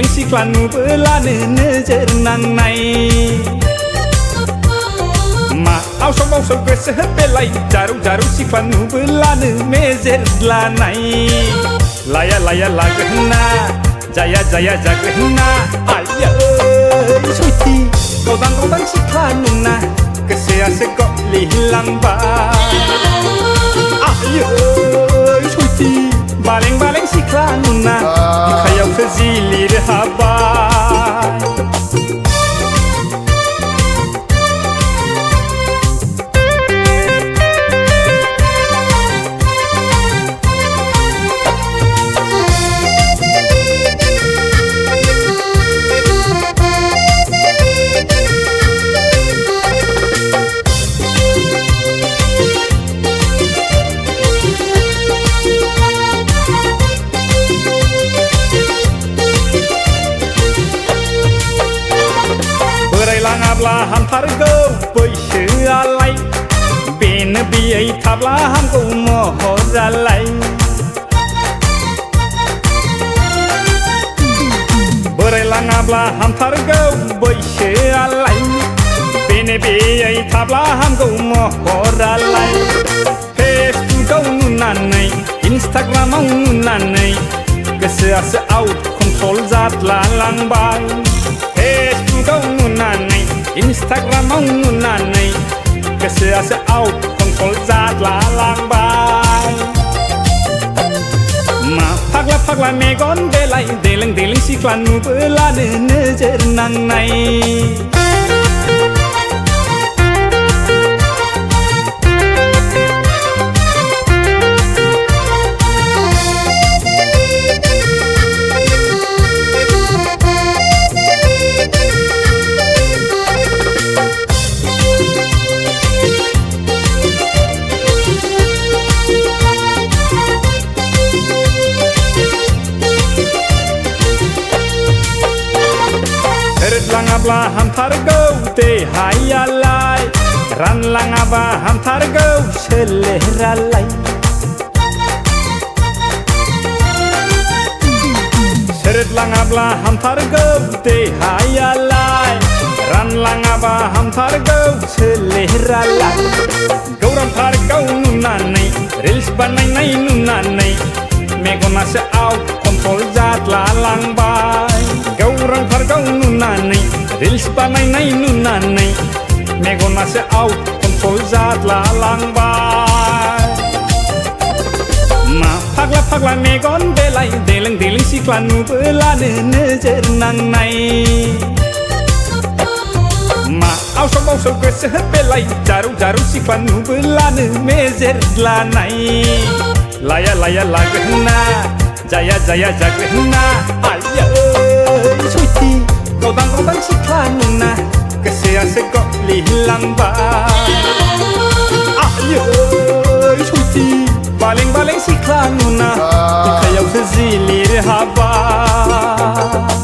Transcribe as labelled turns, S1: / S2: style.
S1: देलें सिख्ला नुबोलानो नोजोर नांनाय मा आवसाव आवसाव गोसो बेलाय जारौ जारौ सिख्ला नुबोलानो मेजेर लानाय लाया लाया लागोना जाया जाया जागोना आयै सयथि गावदां गावदां सिख्ला नुना गोसोआसो गलिलांबाय आयै सयथि बालें बालें सिख्ला नुना बिखायावसो जिलिर हाबाय लाङाब्ला हामथारगौ बैसोआलाय बेनो बियै थाब्ला हामगौ महरालाय बोराय लाङाब्ला हामथारगौ बैसोआलाय बेनो बियै थाब्ला हामगौ महरालाय फेसबुकआव नुनानै इन्सटाग्रामाव नुनानै गोसोआसो आउट कन्ट्रल जाद्ला लांबाय फेसबुकआव नुनानै इन्सटाग्रामाव नुनानै गोसोआसो आउट कन्ट्रल जाद्ला लांबाय मा फाग्ला फाग्ला मेगन बेलाय देलें देलें सिख्ला नुबोलानो नोजोर नांनाय लाङाब्ला हामथारगौ देहायालाय रानलाङाबा हामथारगौ सोलेरालाय सोरद लाङाब्ला हामथारगौ देहायालाय रानलाङाबा हामथारगौ सोलेरालाय गौरां पार्कआव नुनानै रिल्स बानायनाय नुनानै मेगनासो आउट कन्ट्रल जाद्ला लांबाय गौरां पार्कआव नुनानै रिल्स बानायनाय नुनानै मेगनासो आउट कन्ट्रल जाद्ला लांबाय मा फाग्ला फाग्ला मेगन बेलाय देलें देलें सिख्ला नुबोलानो नोजोर नांनाय मा आवसाव आवसाव गोसो बेलाय जारौ जारौ सिख्ला नुबोलानो मेजेर लानाय लाया लाया लागोना जाया जाया जागोना आयै सयथि गावदां गावदां सिख्ला नुना गोसोआसो गलिलांबाय आयै सयथि बालें बालें सिख्ला नुना बिखायावसो जिलिर हाबाय